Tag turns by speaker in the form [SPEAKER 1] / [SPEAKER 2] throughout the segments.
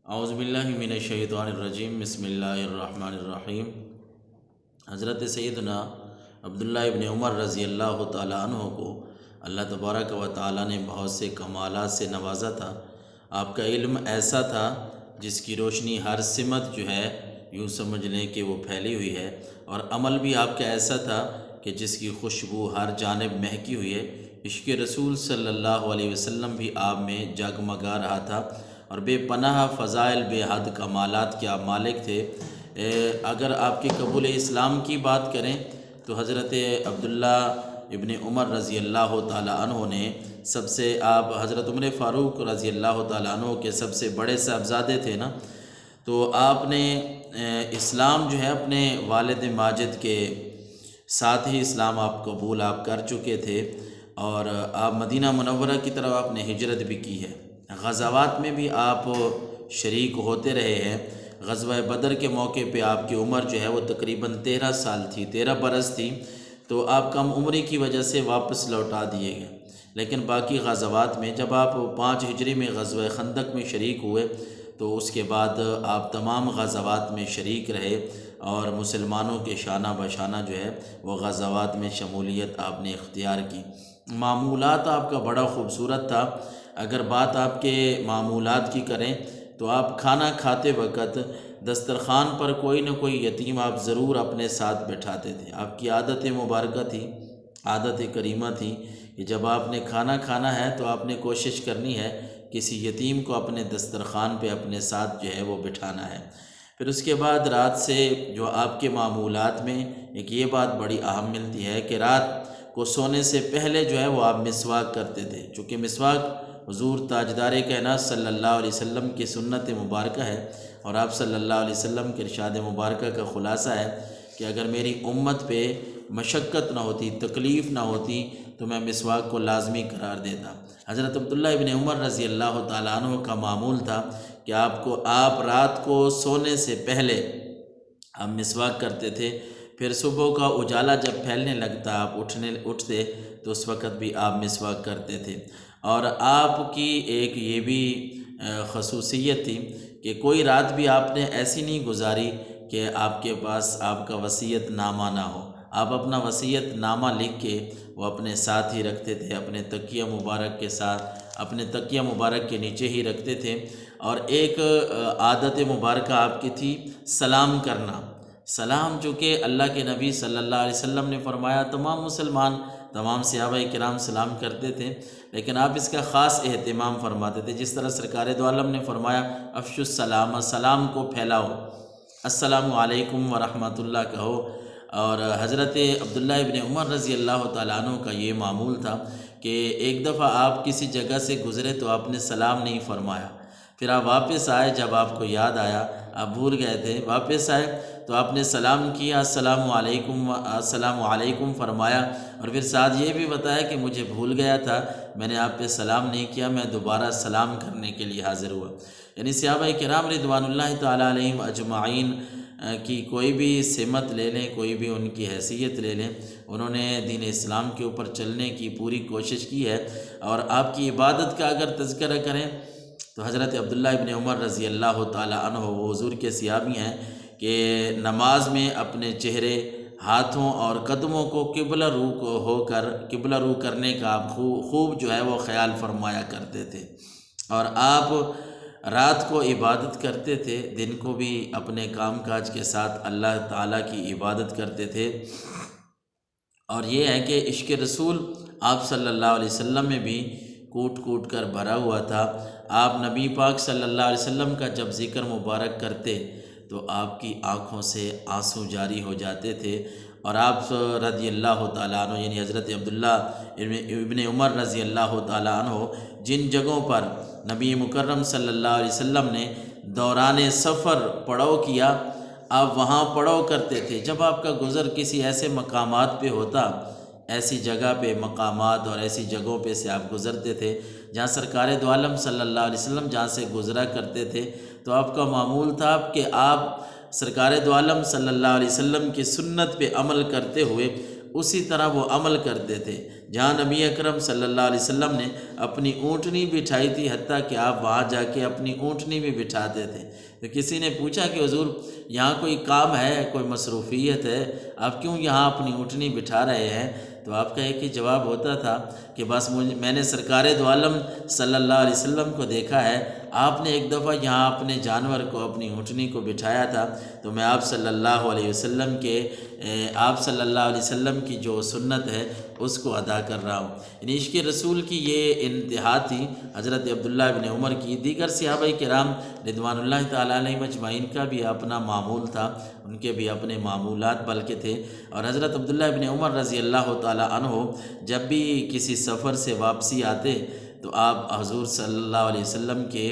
[SPEAKER 1] اعوذ باللہ من الشیطان الرجیم، بسم اللہ الرحمن الرحیم۔ حضرت سیدنا عبداللہ ابن عمر رضی اللہ تعالیٰ عنہ کو اللہ تبارک و تعالیٰ نے بہت سے کمالات سے نوازا تھا۔ آپ کا علم ایسا تھا جس کی روشنی ہر سمت جو ہے یوں سمجھ لیں کہ وہ پھیلی ہوئی ہے، اور عمل بھی آپ کا ایسا تھا کہ جس کی خوشبو ہر جانب مہکی ہوئی ہے۔ عشق رسول صلی اللہ علیہ وسلم بھی آپ میں جگمگا رہا تھا، اور بے پناہ فضائل، بے حد کمالات کے آپ مالک تھے۔ اگر آپ کے قبول اسلام کی بات کریں تو حضرت عبداللہ ابن عمر رضی اللہ تعالیٰ عنہ نے سب سے، آپ حضرت عمر فاروق رضی اللہ تعالیٰ عنہ کے سب سے بڑے صاحبزادے تھے نا، تو آپ نے اسلام جو ہے اپنے والد ماجد کے ساتھ ہی اسلام آپ قبول آپ کر چکے تھے، اور آپ مدینہ منورہ کی طرف آپ نے ہجرت بھی کی ہے۔ غزوات میں بھی آپ شریک ہوتے رہے ہیں۔ غزوہ بدر کے موقع پہ آپ کی عمر جو ہے وہ تقریباً 13 سال تھی، 13 برس تھی، تو آپ کم عمری کی وجہ سے واپس لوٹا دیے گئے۔ لیکن باقی غزوات میں جب آپ 5 ہجری میں غزوہ خندق میں شریک ہوئے تو اس کے بعد آپ تمام غزوات میں شریک رہے، اور مسلمانوں کے شانہ بشانہ جو ہے وہ غزوات میں شمولیت آپ نے اختیار کی۔ معمولات آپ کا بڑا خوبصورت تھا۔ اگر بات آپ کے معمولات کی کریں تو آپ کھانا کھاتے وقت دسترخوان پر کوئی نہ کوئی یتیم آپ ضرور اپنے ساتھ بٹھاتے تھے۔ آپ کی عادت مبارکہ تھی، عادت کریمہ تھی کہ جب آپ نے کھانا کھانا ہے تو آپ نے کوشش کرنی ہے کسی یتیم کو اپنے دسترخوان پہ اپنے ساتھ جو ہے وہ بٹھانا ہے۔ پھر اس کے بعد رات سے جو آپ کے معمولات میں ایک یہ بات بڑی اہم ملتی ہے کہ رات کو سونے سے پہلے جو ہے وہ آپ مسواک کرتے تھے، چونکہ مسواک حضور تاجدار کائنات صلی اللہ علیہ وسلم کی سنت مبارکہ ہے، اور آپ صلی اللہ علیہ وسلم کے ارشاد مبارکہ کا خلاصہ ہے کہ اگر میری امت پہ مشقت نہ ہوتی، تکلیف نہ ہوتی تو میں مسواک کو لازمی قرار دیتا۔ حضرت عبداللہ ابن عمر رضی اللہ تعالیٰ عنہ کا معمول تھا کہ آپ رات کو سونے سے پہلے آپ مسواک کرتے تھے، پھر صبح کا اجالا جب پھیلنے لگتا آپ اٹھتے تو اس وقت بھی آپ مسواک کرتے تھے۔ اور آپ کی ایک یہ بھی خصوصیت تھی کہ کوئی رات بھی آپ نے ایسی نہیں گزاری کہ آپ کے پاس آپ کا وصیت نامہ نہ ہو۔ آپ اپنا وصیت نامہ لکھ کے وہ اپنے ساتھ ہی رکھتے تھے، اپنے تکیہ مبارک کے ساتھ، اپنے تکیہ مبارک کے نیچے ہی رکھتے تھے۔ اور ایک عادت مبارکہ آپ کی تھی سلام کرنا۔ سلام جو کہ اللہ کے نبی صلی اللہ علیہ وسلم نے فرمایا تمام مسلمان، تمام صحابہ کرام سلام کرتے تھے، لیکن آپ اس کا خاص اہتمام فرماتے تھے، جس طرح سرکار دو عالم نے فرمایا افشوا السلام، سلام کو پھیلاؤ، السلام علیکم ورحمۃ اللہ کہو۔ اور حضرت عبداللہ ابن عمر رضی اللہ تعالیٰ عنہ کا یہ معمول تھا کہ ایک دفعہ آپ کسی جگہ سے گزرے تو آپ نے سلام نہیں فرمایا، پھر آپ واپس آئے، جب آپ کو یاد آیا، آپ بھول گئے تھے، واپس آئے تو آپ نے سلام کیا، السلام علیکم فرمایا، اور پھر ساتھ یہ بھی بتایا کہ مجھے بھول گیا تھا، میں نے آپ پہ سلام نہیں کیا، میں دوبارہ سلام کرنے کے لیے حاضر ہوا۔ یعنی صحابہ کرام رضوان اللہ تعالیٰ علیہم اجمعین کی کوئی بھی سمت لے لیں، کوئی بھی ان کی حیثیت لے لیں، انہوں نے دین اسلام کے اوپر چلنے کی پوری کوشش کی ہے۔ اور آپ کی عبادت کا اگر تذکرہ کریں تو حضرت عبداللہ ابن عمر رضی اللہ تعالیٰ عنہ وہ حضور کے صحابی ہیں کہ نماز میں اپنے چہرے، ہاتھوں اور قدموں کو قبلہ رو کرنے کا آپ خوب جو ہے وہ خیال فرمایا کرتے تھے، اور آپ رات کو عبادت کرتے تھے، دن کو بھی اپنے کام کاج کے ساتھ اللہ تعالیٰ کی عبادت کرتے تھے۔ اور یہ ہے کہ عشق رسول آپ صلی اللہ علیہ وسلم میں بھی کوٹ کوٹ کر بھرا ہوا تھا۔ آپ نبی پاک صلی اللہ علیہ وسلم کا جب ذکر مبارک کرتے تو آپ کی آنکھوں سے آنسو جاری ہو جاتے تھے، اور آپ رضی اللہ تعالیٰ عنہ یعنی حضرت عبداللہ ابن عمر رضی اللہ تعالیٰ عنہ جن جگہوں پر نبی مکرم صلی اللہ علیہ وسلم نے دوران سفر پڑاؤ کیا، آپ وہاں پڑاؤ کرتے تھے۔ جب آپ کا گزر کسی ایسے مقامات پہ ہوتا، ایسی جگہ پہ، مقامات اور ایسی جگہوں پہ سے آپ گزرتے تھے جہاں سرکار دو عالم صلی اللہ علیہ وسلم جہاں سے گزرا کرتے تھے، تو آپ کا معمول تھا کہ آپ سرکار دو عالم صلی اللہ علیہ وسلم کی سنت پہ عمل کرتے ہوئے اسی طرح وہ عمل کرتے تھے جہاں نبی اکرم صلی اللہ علیہ وسلم نے اپنی اونٹنی بٹھائی تھی، حتیٰ کہ آپ وہاں جا کے اپنی اونٹنی بھی بٹھاتے تھے۔ تو کسی نے پوچھا کہ حضور یہاں کوئی کام ہے، کوئی مصروفیت ہے، آپ کیوں یہاں اپنی اونٹنی بٹھا رہے ہیں؟ تو آپ کا ایک ہی جواب ہوتا تھا کہ بس میں نے سرکار دو عالم صلی اللہ علیہ وسلم کو دیکھا ہے، آپ نے ایک دفعہ یہاں اپنے جانور کو، اپنی اونٹنی کو بٹھایا تھا، تو میں آپ صلی اللہ علیہ وسلم کی جو سنت ہے اس کو ادا کر رہا ہوں۔ یعنی عشق رسول کی یہ انتہا تھی حضرت عبداللہ ابن عمر کی۔ دیگر صحابہ کرام رضوان اللہ تعالیٰ علیہ مجمعین کا بھی اپنا معمول تھا، ان کے بھی اپنے معمولات بلکہ تھے، اور حضرت عبداللہ ابن عمر رضی اللہ تعالیٰ عنہ جب بھی کسی سفر سے واپسی آتے تو آپ حضور صلی اللہ علیہ وسلم کے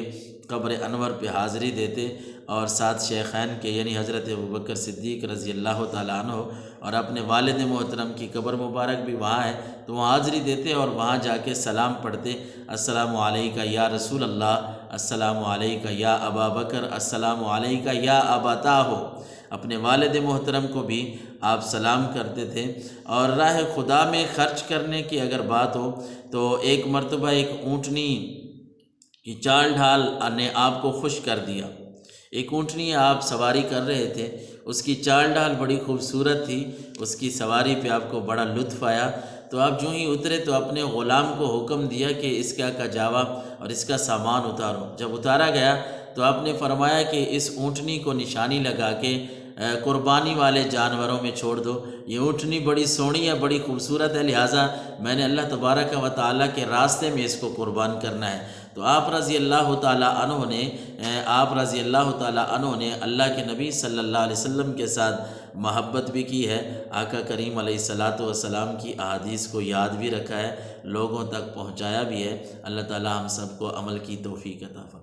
[SPEAKER 1] قبر انور پہ حاضری دیتے، اور ساتھ شیخین کے یعنی حضرت ابوبکر صدیق رضی اللہ تعالیٰ عنہ اور اپنے والد محترم کی قبر مبارک بھی وہاں ہے، تو وہاں حاضری دیتے اور وہاں جا کے سلام پڑھتے، السلام علیکہ یا رسول اللہ، السلام علیکہ یا ابا بکر، السلام علیکہ یا ابتاہ۔ اپنے والد محترم کو بھی آپ سلام کرتے تھے۔ اور راہ خدا میں خرچ کرنے کی اگر بات ہو تو ایک مرتبہ ایک اونٹنی کی چال ڈھال نے آپ کو خوش کر دیا۔ ایک اونٹنی آپ سواری کر رہے تھے، اس کی چال ڈھال بڑی خوبصورت تھی، اس کی سواری پہ آپ کو بڑا لطف آیا، تو آپ جو ہی اترے تو اپنے غلام کو حکم دیا کہ اس کا جاوا اور اس کا سامان اتارو۔ جب اتارا گیا تو آپ نے فرمایا کہ اس اونٹنی کو نشانی لگا کے قربانی والے جانوروں میں چھوڑ دو، یہ اونٹنی بڑی سونی ہے، بڑی خوبصورت ہے، لہٰذا میں نے اللہ تبارک و تعالیٰ کے راستے میں اس کو قربان کرنا ہے۔ تو آپ رضی اللہ تعالیٰ عنہ نے اللہ کے نبی صلی اللہ علیہ وسلم کے ساتھ محبت بھی کی ہے، آقا کریم علیہ الصلاۃ والسلام کی احادیث کو یاد بھی رکھا ہے، لوگوں تک پہنچایا بھی ہے۔ اللہ تعالیٰ ہم سب کو عمل کی توفیق عطا فرمائے۔